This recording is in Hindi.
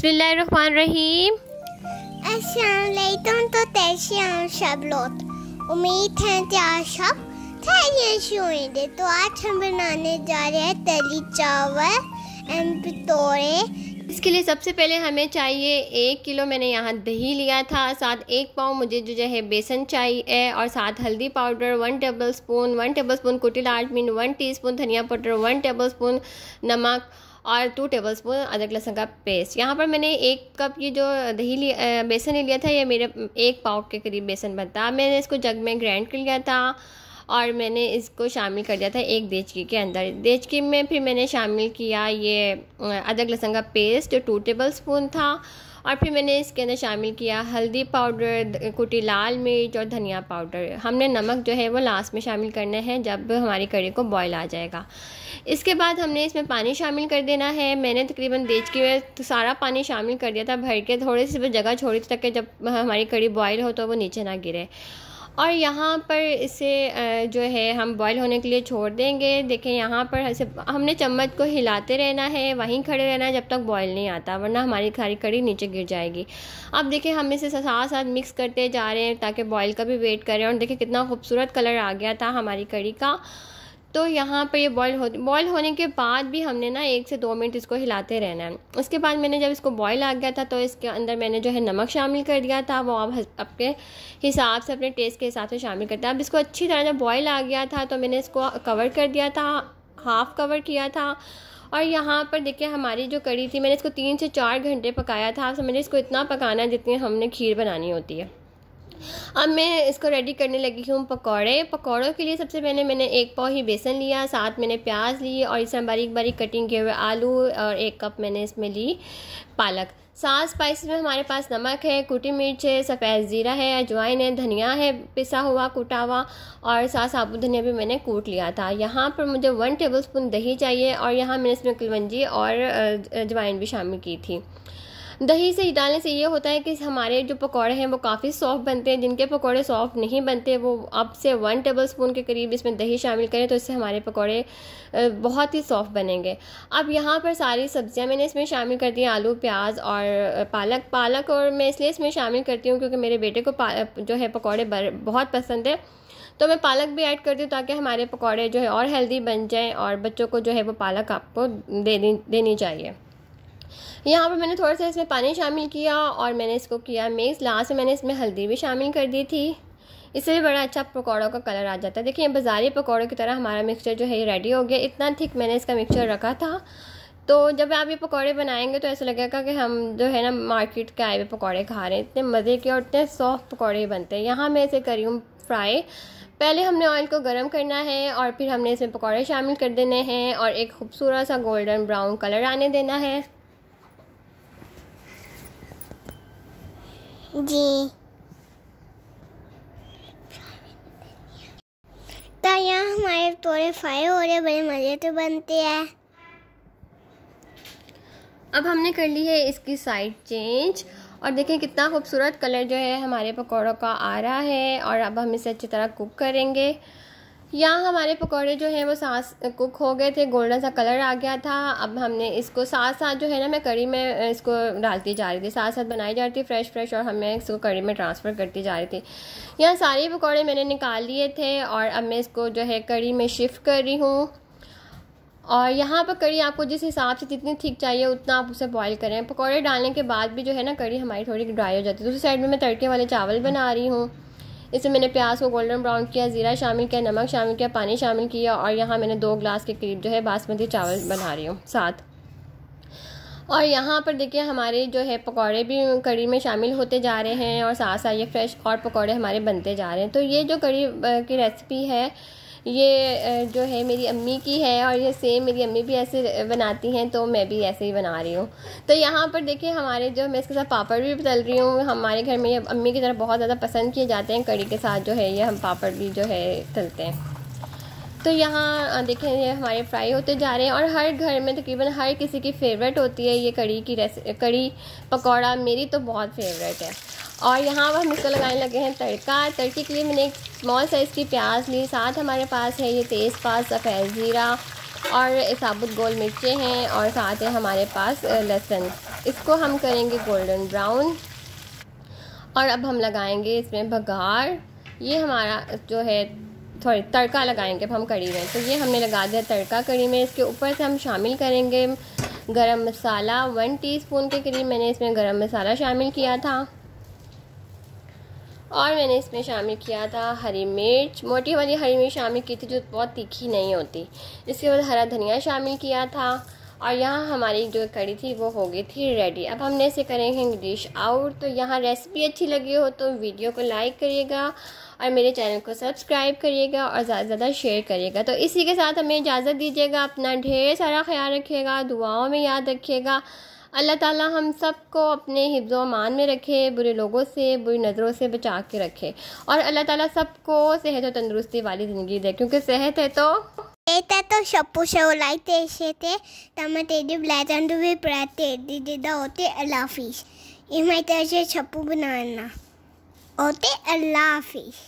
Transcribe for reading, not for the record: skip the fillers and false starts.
बिस्मिल्लाहिर्रहमानिर्रहीम। अस्सलामुअलैकुम। तो कैसे हैं सब लोग? उम्मीद है कि आप सब खैरियत से होंगे। तो आज हम बनाने जा रहे हैं तली चावल एंड भटूरे। इसके लिए सबसे पहले हमें चाहिए 1 किलो मैंने यहाँ दही लिया था, साथ 1 पाव मुझे जो है बेसन चाहिए, और साथ हल्दी पाउडर 1 टेबलस्पून कुटी लाल मिर्च 1 टीस्पून धनिया पाउडर 1 टेबलस्पून नमक और 2 टेबलस्पून अदरक लहसुन का पेस्ट। यहाँ पर मैंने 1 कप ये जो बेसन ले लिया था, ये मेरे 1 पाव के करीब बेसन बनता। मैंने इसको जग में ग्राइंड कर लिया था और मैंने इसको शामिल कर दिया था एक देचकी के अंदर। देचकी में फिर मैंने शामिल किया ये अदरक लहसुन का पेस्ट जो 2 टेबलस्पून था, और फिर मैंने इसके अंदर शामिल किया हल्दी पाउडर, कुटी लाल मिर्च और धनिया पाउडर। हमने नमक जो है वो लास्ट में शामिल करना है जब हमारी कढ़ी को बॉयल आ जाएगा। इसके बाद हमने इसमें पानी शामिल कर देना है। मैंने तकरीबन देचकी में तो सारा पानी शामिल कर दिया था भर के, थोड़ी सी जगह छोड़ी थी ताकि जब हमारी कढ़ी बॉयल हो तो वो नीचे ना गिरे। और यहाँ पर इसे जो है हम बॉईल होने के लिए छोड़ देंगे। देखें यहाँ पर ऐसे हमने चम्मच को हिलाते रहना है, वहीं खड़े रहना है जब तक बॉईल नहीं आता, वरना हमारी सारी कढ़ी नीचे गिर जाएगी। अब देखें हम इसे साथ साथ मिक्स करते जा रहे हैं ताकि बॉईल का भी वेट करें। और देखें कितना खूबसूरत कलर आ गया था हमारी कढ़ी का। तो यहाँ पर ये बॉईल होने के बाद भी हमने ना 1 से 2 मिनट इसको हिलाते रहना है। उसके बाद मैंने जब इसको बॉईल आ गया था तो इसके अंदर मैंने जो है नमक शामिल कर दिया था। वो आप अपने हिसाब से, अपने टेस्ट के हिसाब से शामिल करते हैं। अब इसको अच्छी तरह जब बॉईल आ गया था तो मैंने इसको कवर कर दिया था, हाफ़ कवर किया था। और यहाँ पर देखिए हमारी जो कढ़ी थी, मैंने इसको 3 से 4 घंटे पकाया था। आप समझिए इसको इतना पकाना है जितनी हमने खीर बनानी होती है। अब मैं इसको रेडी करने लगी हूँ पकौड़ों के लिए सबसे पहले मैंने 1 पाव ही बेसन लिया, साथ मैंने प्याज ली और इसमें बारीक बारीक कटिंग किए हुए आलू, और 1 कप मैंने इसमें ली पालक। साथ स्पाइसेस में हमारे पास नमक है, कुटी मिर्च है, सफ़ेद ज़ीरा है, अजवाइन है, धनिया है पिसा हुआ कुटा हुआ, और साथ साबुत धनिया भी मैंने कूट लिया था। यहाँ पर मुझे 1 टेबलस्पून दही चाहिए, और यहाँ मैंने इसमें कलवंजी और अजवाइन भी शामिल की थी। दही से डालने से ये होता है कि हमारे जो पकौड़े हैं वो काफ़ी सॉफ्ट बनते हैं। जिनके पकौड़े सॉफ्ट नहीं बनते वो अब से 1 टेबलस्पून के करीब इसमें दही शामिल करें तो इससे हमारे पकौड़े बहुत ही सॉफ्ट बनेंगे। अब यहाँ पर सारी सब्जियां मैंने इसमें शामिल कर दी हैं, आलू, प्याज और पालक और मैं इसलिए इसमें शामिल करती हूँ क्योंकि मेरे बेटे को जो है पकौड़े बहुत पसंद है, तो मैं पालक भी ऐड करती हूँ ताकि हमारे पकौड़े जो है और हेल्दी बन जाएँ, और बच्चों को जो है वो पालक आपको देनी चाहिए। यहाँ पर मैंने थोड़ा सा इसमें पानी शामिल किया और मैंने इसको किया मिक्स। लास्ट में मैंने इसमें हल्दी भी शामिल कर दी थी, इससे भी बड़ा अच्छा पकौड़ों का कलर आ जाता है। देखिए बाज़ारी पकौड़ों की तरह हमारा मिक्सचर जो है ये रेडी हो गया। इतना थिक मैंने इसका मिक्सचर रखा था, तो जब आप ये पकौड़े बनाएंगे तो ऐसा लगेगा कि हम जो है ना मार्केट के आए हुए पकौड़े खा रहे हैं। इतने मज़े के और इतने सॉफ्ट पकौड़े बनते हैं। यहाँ मैं इसे करी हूँ फ्राई। पहले हमने ऑयल को गर्म करना है और फिर हमने इसमें पकौड़े शामिल कर देने हैं और एक खूबसूरत सा गोल्डन ब्राउन कलर आने देना है जी। तो यहाँ हमारे भटूरे फ्राई हो रहे, बड़े मज़े तो बनते हैं। अब हमने कर ली है इसकी साइड चेंज, और देखें कितना खूबसूरत कलर जो है हमारे पकौड़ों का आ रहा है। और अब हम इसे अच्छी तरह कुक करेंगे। यहाँ हमारे पकौड़े जो हैं वो साथ कुक हो गए थे, गोल्डन सा कलर आ गया था। अब हमने इसको साथ साथ जो है ना, मैं कढ़ी में इसको डालती जा रही थी, साथ साथ बनाई जा रही थी फ्रेश, और हमें इसको कढ़ी में ट्रांसफ़र करती जा रही थी। यहाँ सारे पकौड़े मैंने निकाल लिए थे और अब मैं इसको जो है कढ़ी में शिफ्ट कर रही हूँ। और यहाँ पर कढ़ी आपको जिस हिसाब से जितनी थिक चाहिए उतना आप उसे बॉईल करें। पकौड़े डालने के बाद भी जो है ना कढ़ी हमारी थोड़ी ड्राई हो जाती है। दूसरी साइड में मैं तड़के वाले चावल बना रही हूँ। इसमें मैंने प्याज को गोल्डन ब्राउन किया, ज़ीरा शामिल किया, नमक शामिल किया, पानी शामिल किया, और यहाँ मैंने 2 ग्लास के करीब जो है बासमती चावल बना रही हूँ साथ। और यहाँ पर देखिए हमारे जो है पकौड़े भी कढ़ी में शामिल होते जा रहे हैं और साथ साथ ये फ्रेश और पकौड़े हमारे बनते जा रहे हैं। तो ये जो कढ़ी की रेसिपी है ये जो है मेरी अम्मी की है, और ये सेम मेरी अम्मी भी ऐसे बनाती हैं, तो मैं भी ऐसे ही बना रही हूँ। तो यहाँ पर देखिए हमारे जो मैं इसके साथ पापड़ भी तल रही हूँ। हमारे घर में ये अम्मी की तरफ बहुत ज़्यादा पसंद किए जाते हैं, कढ़ी के साथ जो है ये हम पापड़ भी जो है तलते हैं। तो यहाँ देखें ये हमारे फ्राई होते जा रहे हैं, और हर घर में तकरीबन हर किसी की फेवरेट होती है ये कढ़ी पकौड़ा। मेरी तो बहुत फेवरेट है। और यहाँ पर हम इसको लगाने लगे हैं तड़के के लिए मैंने एक स्मॉल साइज़ की प्याज ली, साथ हमारे पास है ये तेज़पात, सफ़ेद ज़ीरा और साबुत गोल मिर्चें हैं और साथ है हमारे पास लहसुन। इसको हम करेंगे गोल्डन ब्राउन और अब हम लगाएंगे इसमें बघार। ये हमारा जो है थोड़ी तड़का लगाएंगे अब हम कढ़ी में। तो ये हमने लगा दिया तड़का कढ़ी में। इसके ऊपर से हम शामिल करेंगे गरम मसाला। 1 टीस्पून के करीब मैंने इसमें गरम मसाला शामिल किया था और मैंने इसमें शामिल किया था हरी मिर्च, मोटी वाली हरी मिर्च शामिल की थी जो बहुत तीखी नहीं होती। इसके बाद हरा धनिया शामिल किया था और यहाँ हमारी जो कढ़ी थी वो हो गई थी रेडी। अब हमने इसे करेंगे डिश आउट। तो यहाँ रेसिपी अच्छी लगी हो तो वीडियो को लाइक करिएगा और मेरे चैनल को सब्सक्राइब करिएगा और ज़्यादा से ज़्यादा शेयर करिएगा। तो इसी के साथ हमें इजाज़त दीजिएगा। अपना ढेर सारा ख्याल रखिएगा, दुआओं में याद रखिएगा। अल्लाह ताला हम सबको अपने हिफ्ज़ व अमान में रखे, बुरे लोगों से, बुरी नज़रों से बचा के रखे और अल्लाह ताला सबको सेहत और तंदुरुस्ती वाली ज़िंदगी दे, क्योंकि सेहत है तो शप्पू शवलाई ते तमतेदी ब्लैटन भी प्राते दीदा होते अल्लाह हाफिज़। इमें तरह से छप्पू बनाना होते अल्लाह हाफिज़।